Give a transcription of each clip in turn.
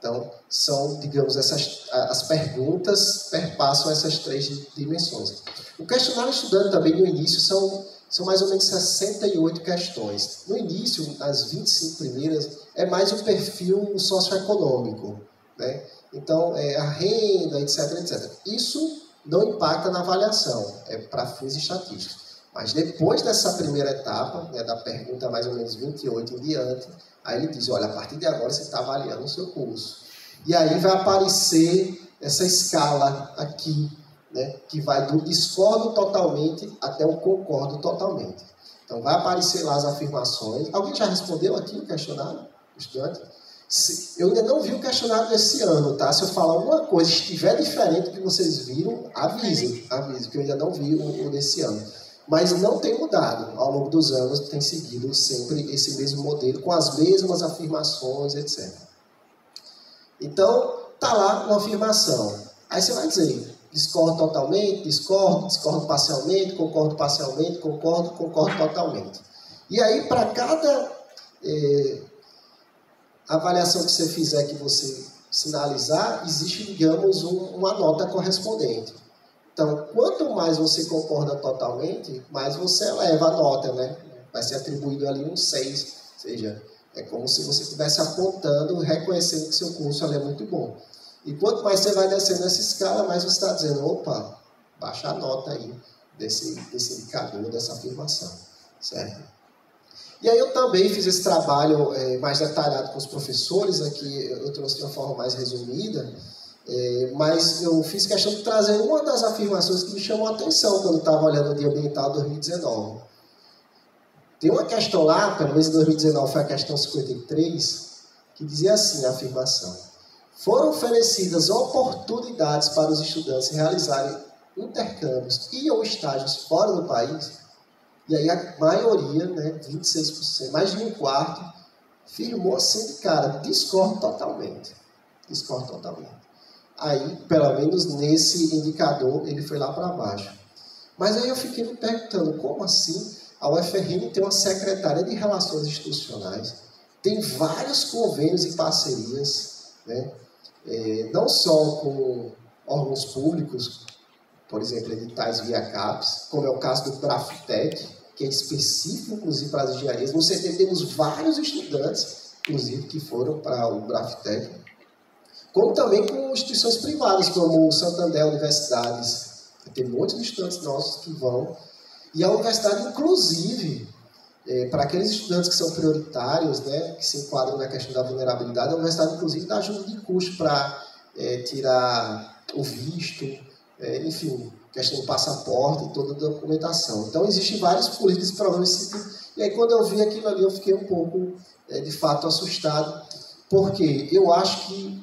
Então, são, digamos, as perguntas perpassam essas 3 dimensões. O questionário estudante também, no início, são mais ou menos 68 questões. No início, as 25 primeiras, é mais o perfil socioeconômico, né? Então, a renda, etc, etc. Isso não impacta na avaliação, é para fins estatísticos. Mas depois dessa primeira etapa, né, da pergunta mais ou menos 28 em diante, aí ele diz, olha, a partir de agora você está avaliando o seu curso. E aí vai aparecer essa escala aqui, né, que vai do discordo totalmente até o concordo totalmente. Então vai aparecer lá as afirmações. Alguém já respondeu aqui o questionário, estudante? Eu ainda não vi o questionário desse ano, tá? Se eu falar alguma coisa, estiver diferente do que vocês viram, avise, que eu ainda não vi o desse ano. Mas não tem mudado. Ao longo dos anos, tem seguido sempre esse mesmo modelo, com as mesmas afirmações, etc. Então, tá lá uma afirmação. Aí você vai dizer, discordo totalmente, discordo parcialmente, concordo totalmente. E aí, para cada avaliação que você fizer, que você sinalizar, existe, digamos, uma nota correspondente. Então, quanto mais você concorda totalmente, mais você eleva a nota, né? Vai ser atribuído ali um 6, ou seja, é como se você estivesse apontando, reconhecendo que seu curso ali é muito bom. E quanto mais você vai descendo nessa escala, mais você está dizendo, opa, baixa a nota aí desse indicador, dessa afirmação, certo? E aí eu também fiz esse trabalho mais detalhado com os professores, aqui eu trouxe de uma forma mais resumida, mas eu fiz questão de trazer uma das afirmações que me chamou a atenção quando eu estava olhando o Dia Ambiental 2019. Tem uma questão lá, pelo menos em 2019 foi a questão 53, que dizia assim, a afirmação: foram oferecidas oportunidades para os estudantes realizarem intercâmbios e ou estágios fora do país. E aí a maioria, né, 26%, mais de um quarto, afirmou assim de cara, discordo totalmente. Aí, pelo menos nesse indicador, ele foi lá para baixo. Mas aí eu fiquei me perguntando, como assim a UFRN tem uma secretária de Relações Institucionais, tem vários convênios e parcerias, né, não só com órgãos públicos, por exemplo, editais via CAPES, como é o caso do Braftec, que é específico, inclusive, para as engenharias. No CT temos vários estudantes, inclusive, que foram para o Braftec, como também com instituições privadas, como o Santander Universidades. Tem muitos estudantes nossos que vão. E a universidade, inclusive, para aqueles estudantes que são prioritários, né, que se enquadram na questão da vulnerabilidade, a universidade, inclusive, dá ajuda de custo para tirar o visto, enfim, questão do passaporte e toda a documentação. Então, existem vários políticos para esse sentido. E aí, quando eu vi aquilo ali, eu fiquei um pouco, de fato, assustado, porque eu acho que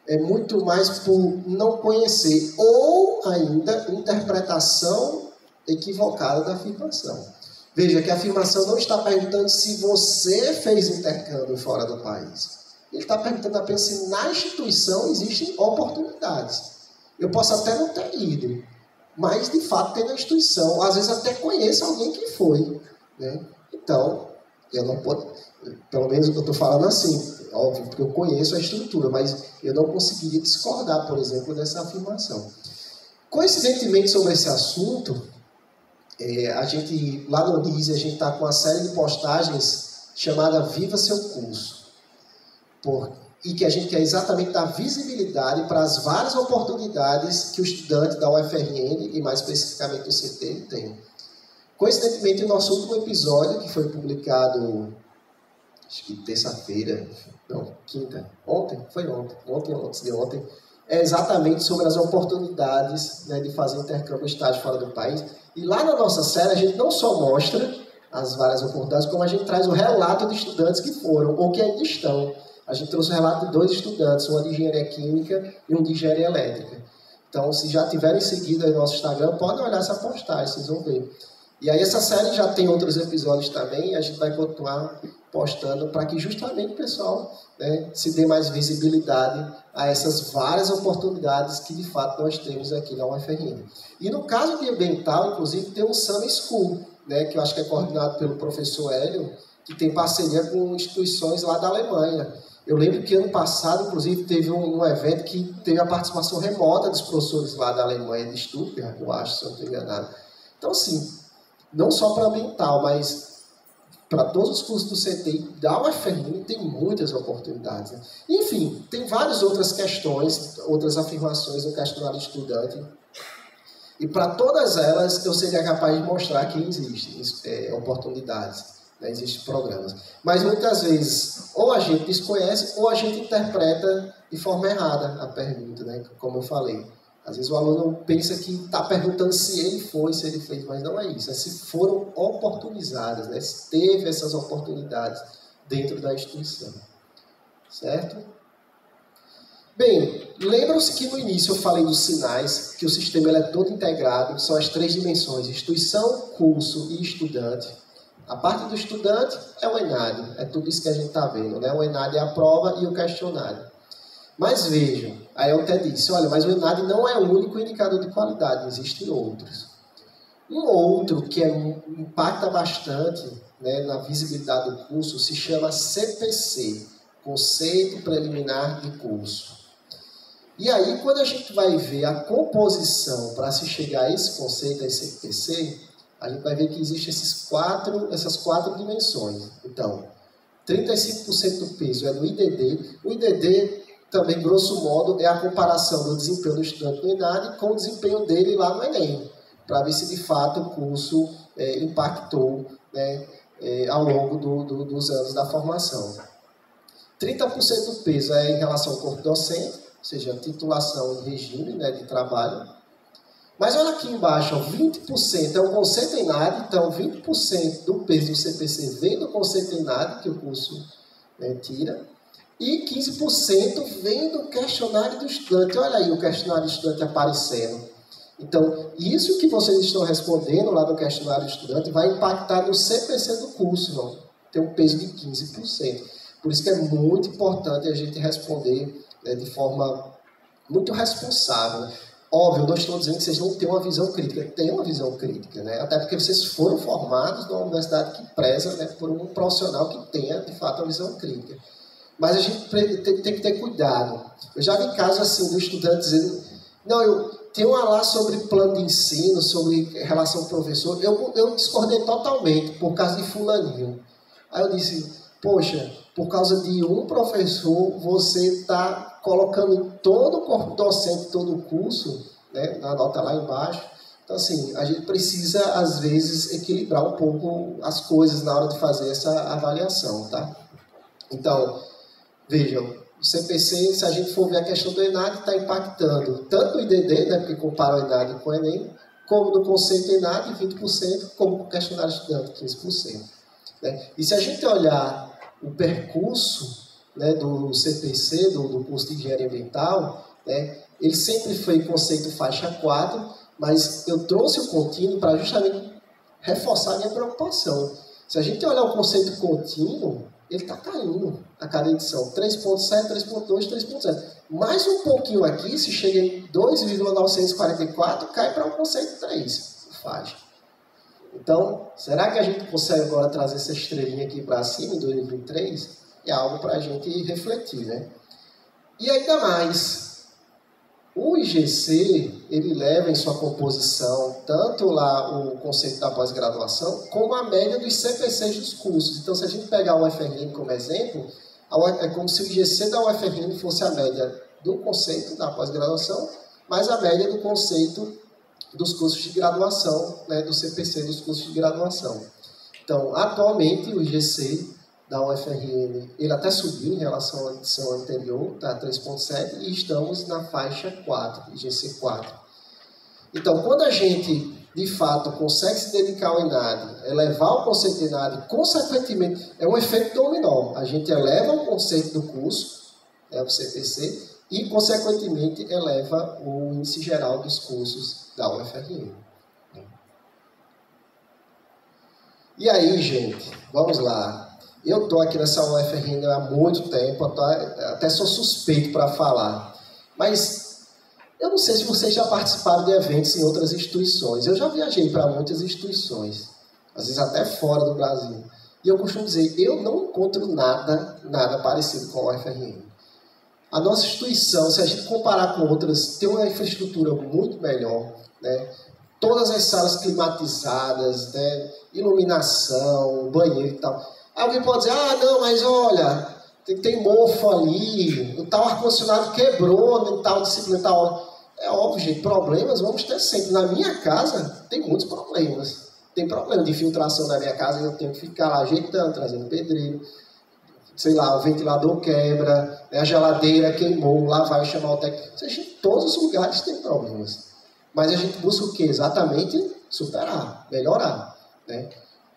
é muito mais por não conhecer, ou ainda interpretação equivocada da afirmação. Veja que a afirmação não está perguntando se você fez intercâmbio fora do país. Ele está perguntando apenas se na instituição existem oportunidades. Eu posso até não ter ido, mas de fato tem na instituição. Às vezes até conheço alguém que foi, né? Então, eu não posso, pelo menos eu estou falando assim, óbvio, porque eu conheço a estrutura, mas eu não conseguiria discordar, por exemplo, dessa afirmação. Coincidentemente sobre esse assunto, a gente, lá no NISE, a gente está com uma série de postagens chamada Viva Seu Curso. E que a gente quer exatamente dar visibilidade para as várias oportunidades que o estudante da UFRN, e mais especificamente do CT, tem. Coincidentemente, o nosso último episódio, que foi publicado, acho que terça-feira, não, quinta, ontem, antes de ontem, é exatamente sobre as oportunidades, né, de fazer intercâmbio estágio fora do país. E lá na nossa série, a gente não só mostra as várias oportunidades, como a gente traz o relato de estudantes que foram, ou que ainda estão. A gente trouxe o relato de 2 estudantes, uma de engenharia química e um de engenharia elétrica. Então, se já tiverem seguido aí no nosso Instagram, podem olhar essa postagem, vocês vão ver. E aí essa série já tem outros episódios também, e a gente vai continuar postando para que justamente o pessoal, né, se dê mais visibilidade a essas várias oportunidades que de fato nós temos aqui na UFRN. E no caso de ambiental, inclusive, tem um Summer School, né, que eu acho que é coordenado pelo professor Hélio, que tem parceria com instituições lá da Alemanha. Eu lembro que ano passado, inclusive, teve um evento que teve a participação remota dos professores lá da Alemanha, de Stuttgart, eu acho, se eu não estou enganado. Então, assim, não só para ambiental, mas para todos os cursos do CTI, da UFRN tem muitas oportunidades. Né? Enfim, tem várias outras questões, outras afirmações no questionário de estudante. E para todas elas, eu seria capaz de mostrar que existem oportunidades. Né, existem programas. Mas muitas vezes, ou a gente desconhece, ou a gente interpreta de forma errada a pergunta, né, como eu falei. Às vezes o aluno pensa que está perguntando se ele foi, se ele fez, mas não é isso. É se foram oportunizadas, né, se teve essas oportunidades dentro da instituição. Certo? Bem, lembram-se que no início eu falei dos sinais, que o sistema ele é todo integrado, são as 3 dimensões, instituição, curso e estudante. A parte do estudante é o ENAD, é tudo isso que a gente está vendo, né? O ENAD é a prova e o questionário. Mas vejam, aí eu até disse, olha, mas o ENAD não é o único indicador de qualidade, existem outros. Um outro que impacta bastante, né, na visibilidade do curso se chama CPC, Conceito Preliminar de Curso. E aí, quando a gente vai ver a composição para se chegar a esse conceito, a esse CPC, a gente vai ver que existem essas quatro dimensões. Então, 35% do peso é do IDD. O IDD, também, grosso modo, é a comparação do desempenho do estudante no ENAD com o desempenho dele lá no Enem, para ver se, de fato, o curso impactou, né, ao longo dos anos da formação. 30% do peso é em relação ao corpo docente, ou seja, titulação e regime, né, de trabalho. Mas olha aqui embaixo, ó, 20% é o conceito ENAD, então 20% do peso do CPC vem do conceito ENAD, que o curso tira, e 15% vem do questionário do estudante. Olha aí o questionário do estudante aparecendo. Então, isso que vocês estão respondendo lá no questionário do estudante vai impactar no CPC do curso, não? Tem um peso de 15%. Por isso que é muito importante a gente responder, né, de forma muito responsável. Óbvio, eu não estou dizendo que vocês não têm uma visão crítica. Tem uma visão crítica, né? Até porque vocês foram formados numa universidade que preza, né, por um profissional que tenha, de fato, uma visão crítica. Mas a gente tem que ter cuidado. Eu já vi casos assim do estudante dizendo, não, eu tenho uma lá sobre plano de ensino, sobre relação professor, eu discordei totalmente por causa de fulaninho. Aí eu disse, poxa, por causa de um professor, você está colocando todo o corpo docente, todo o curso, né, na nota lá embaixo. Então, assim, a gente precisa, às vezes, equilibrar um pouco as coisas na hora de fazer essa avaliação, tá? Então, vejam, o CPC, se a gente for ver a questão do ENAD, está impactando tanto o IDD, né, porque compara o ENAD com o Enem, como no conceito ENAD, 20%, como no questionário estudante, 15%. Né? E se a gente olhar o percurso, né, do CPC, do curso de Engenharia Ambiental, né, ele sempre foi conceito faixa 4, mas eu trouxe o contínuo para justamente reforçar a minha preocupação. Se a gente olhar o conceito contínuo, ele está caindo a cada edição. 3.7, 3.2, 3.7. Mais um pouquinho aqui, se chega em 2,944, cai para o conceito 3, faixa. Então, será que a gente consegue agora trazer essa estrelinha aqui para cima em 2023? É algo para a gente refletir, né? E ainda mais, o IGC, ele leva em sua composição tanto lá o conceito da pós-graduação, como a média dos CPCs dos cursos. Então, se a gente pegar o UFRN como exemplo, é como se o IGC da UFRN fosse a média do conceito da pós-graduação, mais a média do conceito dos cursos de graduação, né, do CPC dos cursos de graduação. Então, atualmente, o IGC da UFRN, ele até subiu em relação à edição anterior, tá, 3.7, e estamos na faixa 4, IGC 4. Então, quando a gente, de fato, consegue se dedicar ao ENAD, elevar o conceito de ENAD, consequentemente, é um efeito dominó. A gente eleva o conceito do curso, né, o CPC, e, consequentemente, eleva o índice geral dos cursos da UFRN. E aí, gente, vamos lá. Eu estou aqui nessa UFRN há muito tempo, até sou suspeito para falar. Mas eu não sei se vocês já participaram de eventos em outras instituições. Eu já viajei para muitas instituições, às vezes até fora do Brasil. E eu costumo dizer, eu não encontro nada parecido com a UFRN. A nossa instituição, se a gente comparar com outras, tem uma infraestrutura muito melhor, né? Todas as salas climatizadas, né? Iluminação, banheiro e tal. Alguém pode dizer, ah, não, mas olha, tem mofo ali, o tal ar-condicionado quebrou, em tal disciplina, tal. É óbvio, gente, problemas vamos ter sempre. Na minha casa, tem muitos problemas. Tem problema de filtração na minha casa, eu tenho que ficar lá ajeitando, trazendo pedreiro. Sei lá, o ventilador quebra, a geladeira queimou, lá vai chamar o técnico. Ou seja, em todos os lugares tem problemas. Mas a gente busca o quê? Exatamente superar, melhorar, né?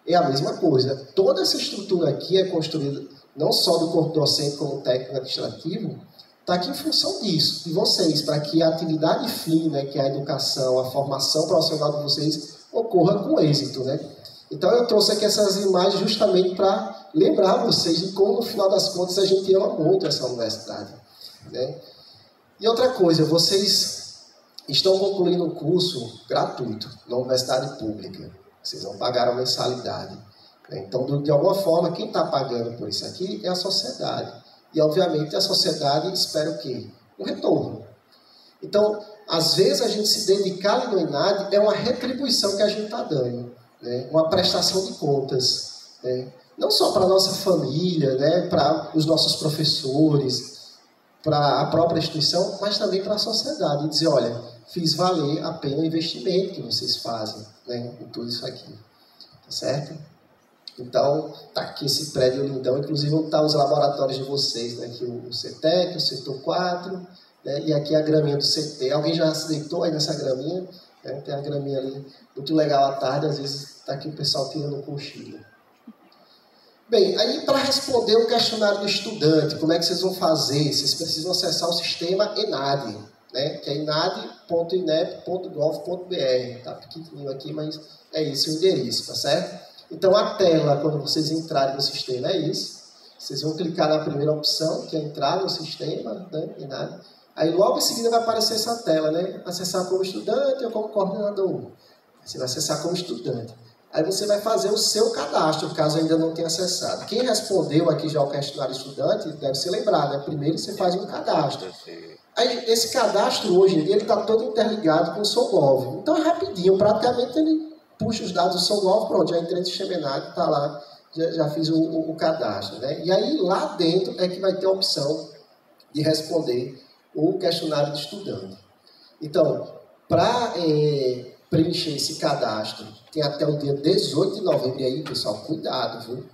É a mesma coisa. Toda essa estrutura aqui é construída não só do corpo docente como técnico administrativo, está aqui em função disso, de vocês, para que a atividade fim, né, que é a educação, a formação profissional de vocês, ocorra com êxito, né? Então eu trouxe aqui essas imagens justamente para lembrar vocês de como, no final das contas, a gente ama muito essa universidade, né? E outra coisa, vocês estão concluindo um curso gratuito na universidade pública. Vocês não pagaram mensalidade, né? Então, de alguma forma, quem está pagando por isso aqui é a sociedade. E, obviamente, a sociedade espera o quê? Um retorno. Então, às vezes, a gente se dedicar ali no ENAD é uma retribuição que a gente está dando, né? Uma prestação de contas, né? Não só para a nossa família, né? Para os nossos professores, para a própria instituição, mas também para a sociedade. E dizer, olha, fiz valer a pena o investimento que vocês fazem, né? Em tudo isso aqui. Tá certo? Então, está aqui esse prédio lindão, inclusive onde estão os laboratórios de vocês, né? Aqui o CETEC, o setor 4, né? E aqui a graminha do CT. Alguém já se deitou aí nessa graminha? Né? Tem a graminha ali, muito legal à tarde, às vezes está aqui o pessoal tirando um cochilo. Bem, aí para responder o questionário do estudante, como é que vocês vão fazer? Vocês precisam acessar o sistema ENAD, né? Que é enad.inep.gov.br. Está pequenininho aqui, mas é esse o endereço, tá certo? Então, a tela, quando vocês entrarem no sistema, é isso. Vocês vão clicar na primeira opção, que é entrar no sistema, né? ENAD. Aí, logo em seguida, vai aparecer essa tela, né? Acessar como estudante ou como coordenador. Você vai acessar como estudante. Aí você vai fazer o seu cadastro, caso ainda não tenha acessado. Quem respondeu aqui já o questionário estudante, deve se lembrar, né? Primeiro você faz um cadastro. Aí, esse cadastro, hoje em dia, ele está todo interligado com o SOGOV. Então, é rapidinho, praticamente ele puxa os dados do SOGOV, pronto, já entrei no sistema ENAD, está lá, já fiz o cadastro, né? E aí, lá dentro, é que vai ter a opção de responder o questionário do estudante. Então, para preencher esse cadastro, tem até o dia 18 de novembro, e aí, pessoal, cuidado, viu?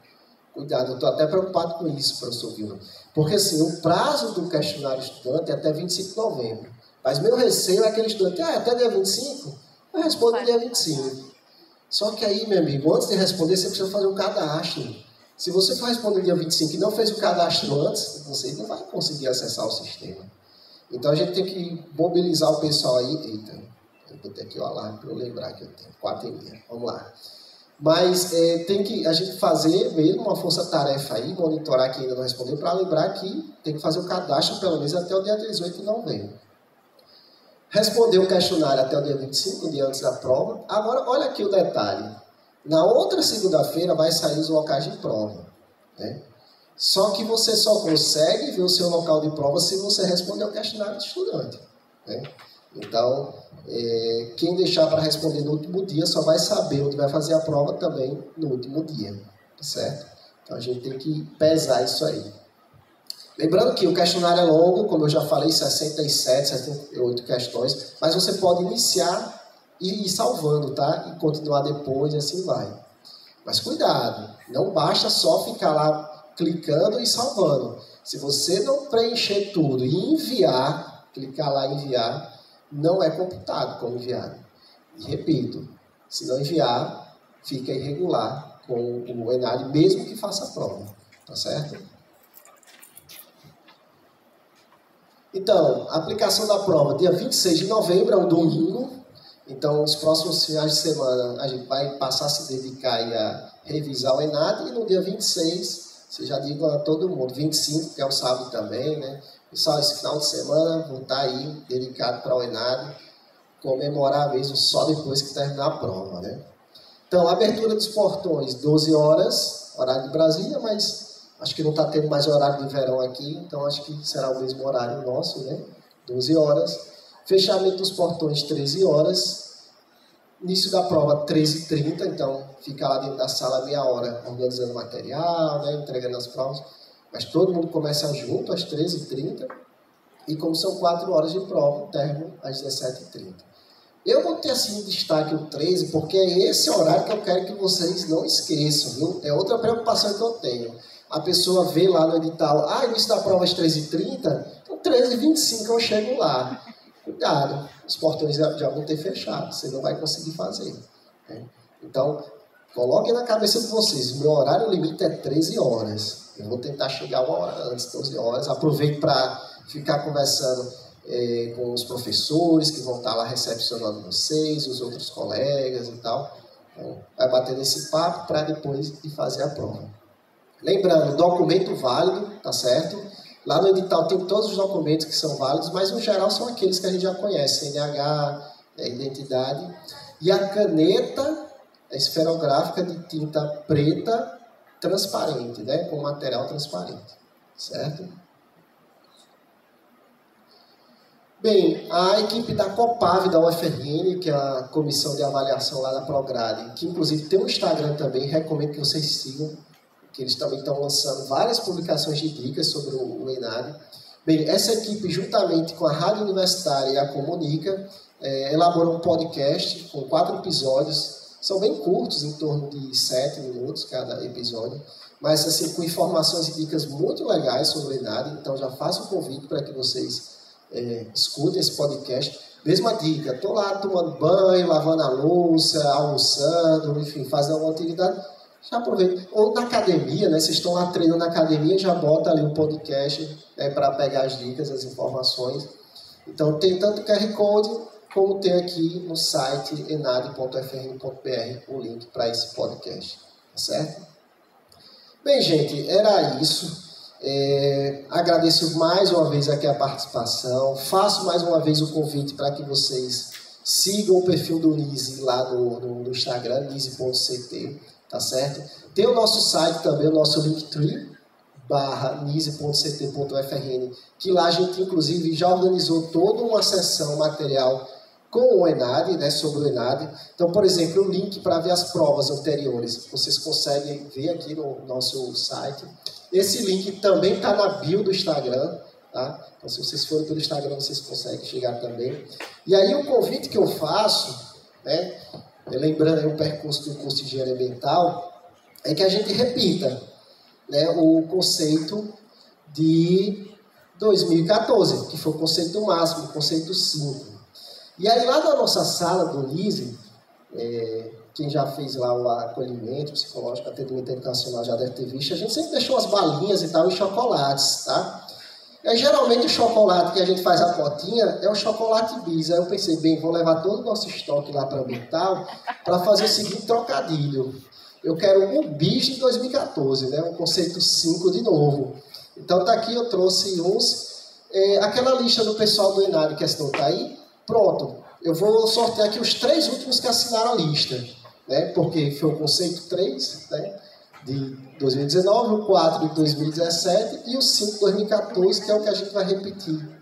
Cuidado, eu estou até preocupado com isso, professor Vilma. Porque, assim, o prazo do questionário estudante é até 25 de novembro. Mas meu receio é aquele estudante, até dia 25? Eu respondo no dia 25. Só que aí, meu amigo, antes de responder, você precisa fazer um cadastro. Se você for responder no dia 25 e não fez o cadastro antes, você não vai conseguir acessar o sistema. Então, a gente tem que mobilizar o pessoal aí. Eita, eu botei aqui o alarme para eu lembrar que eu tenho 4h30. Vamos lá. Mas tem que a gente fazer mesmo uma força-tarefa aí, monitorar quem ainda não respondeu, para lembrar que tem que fazer o cadastro pelo menos até o dia 18 de novembro. Responder o questionário até o dia 25, um dia antes da prova. Agora, olha aqui o detalhe. Na outra segunda-feira vai sair os locais de prova, né? Só que você só consegue ver o seu local de prova se você responder o questionário do estudante, né? Então, quem deixar para responder no último dia só vai saber onde vai fazer a prova também no último dia, tá certo? Então, a gente tem que pesar isso aí. Lembrando que o questionário é longo, como eu já falei, 67, 78 questões, mas você pode iniciar e ir salvando, tá? E continuar depois, e assim vai. Mas cuidado, não basta só ficar lá clicando e salvando. Se você não preencher tudo e enviar, clicar lá em enviar, não é computado como enviado. E repito, se não enviar, fica irregular com o ENAD, mesmo que faça a prova, tá certo? Então, a aplicação da prova, dia 26 de novembro, é um domingo. Então, os próximos finais de semana, a gente vai passar a se dedicar aí a revisar o ENAD. E no dia 26, você já digo a todo mundo, 25, que é o sábado também, né? Pessoal, esse final de semana, vou estar aí dedicado para o ENAD, comemorar mesmo só depois que terminar a prova, né? Então, a abertura dos portões, 12 horas, horário de Brasília, mas acho que não está tendo mais horário de verão aqui, então acho que será o mesmo horário nosso, né? 12 horas. Fechamento dos portões, 13 horas. Início da prova, 13h30, então fica lá dentro da sala meia hora organizando material, né? Entregando as provas. Mas todo mundo começa junto às 13h30 e como são 4 horas de prova, término às 17h30. Eu vou ter assim em destaque o 13, porque é esse horário que eu quero que vocês não esqueçam, viu? É outra preocupação que eu tenho. A pessoa vê lá no edital, início da prova às 13h30, então 13h25 eu chego lá. Cuidado, os portões já vão ter fechado, você não vai conseguir fazer. Né? Então, coloquem na cabeça de vocês, o meu horário limite é 13 horas. Eu vou tentar chegar 1 hora antes, 12 horas. Aproveito para ficar conversando com os professores que vão estar lá recepcionando vocês, os outros colegas e tal. Então, vai bater nesse papo para depois de fazer a prova. Lembrando, documento válido, tá certo? Lá no edital tem todos os documentos que são válidos, mas no geral são aqueles que a gente já conhece, CNH, identidade. E a caneta esferográfica de tinta preta transparente, né? Com material transparente, certo? Bem, a equipe da COPAV da UFRN, que é a comissão de avaliação lá da Prograde, que inclusive tem um Instagram também, recomendo que vocês sigam, que eles também estão lançando várias publicações de dicas sobre o ENAD. Bem, essa equipe, juntamente com a Rádio Universitária e a Comunica, elaborou um podcast com 4 episódios, são bem curtos, em torno de 7 minutos cada episódio, mas assim, com informações e dicas muito legais sobre o ENAD, então já faço o convite para que vocês escutem esse podcast. Mesma dica, estou lá tomando banho, lavando a louça, almoçando, enfim, fazendo alguma atividade, já aproveita. Ou na academia, né? Vocês estão lá treinando na academia, já bota ali o podcast para pegar as dicas, as informações. Então tem tanto o QR Code, como tem aqui no site enad.frn.br o link para esse podcast, tá certo? Bem, gente, era isso. Agradeço mais uma vez aqui a participação, faço mais uma vez o convite para que vocês sigam o perfil do NISE lá no Instagram, nise.ct, tá certo? Tem o nosso site também, o nosso linktree, /nise.ct.frn, que lá a gente inclusive já organizou toda uma sessão material com o ENAD, né, sobre o ENAD. Então, por exemplo, o link para ver as provas anteriores, vocês conseguem ver aqui no nosso site. Esse link também está na bio do Instagram, tá? Então, se vocês forem pelo Instagram, vocês conseguem chegar também. E aí, o convite que eu faço, né, lembrando aí o percurso do curso de Engenharia Ambiental, é que a gente repita, né, o conceito de 2014, que foi o conceito máximo, o conceito 5. E aí, lá na nossa sala do NISE, quem já fez lá o acolhimento psicológico, atendimento educacional já deve ter visto, a gente sempre deixou as balinhas e tal e chocolates, tá? Geralmente o chocolate que a gente faz a potinha é o chocolate bis. Aí eu pensei, bem, vou levar todo o nosso estoque lá para o ambiental para fazer o seguinte trocadilho. Eu quero um bis de 2014, né? O conceito 5 de novo. Então tá aqui, eu trouxe uns. Aquela lista do pessoal do ENAD que assinou tá aí. Pronto, eu vou sortear aqui os 3 últimos que assinaram a lista, né? Porque foi o conceito 3, né, de 2019, o 4 de 2017 e o 5 de 2014, que é o que a gente vai repetir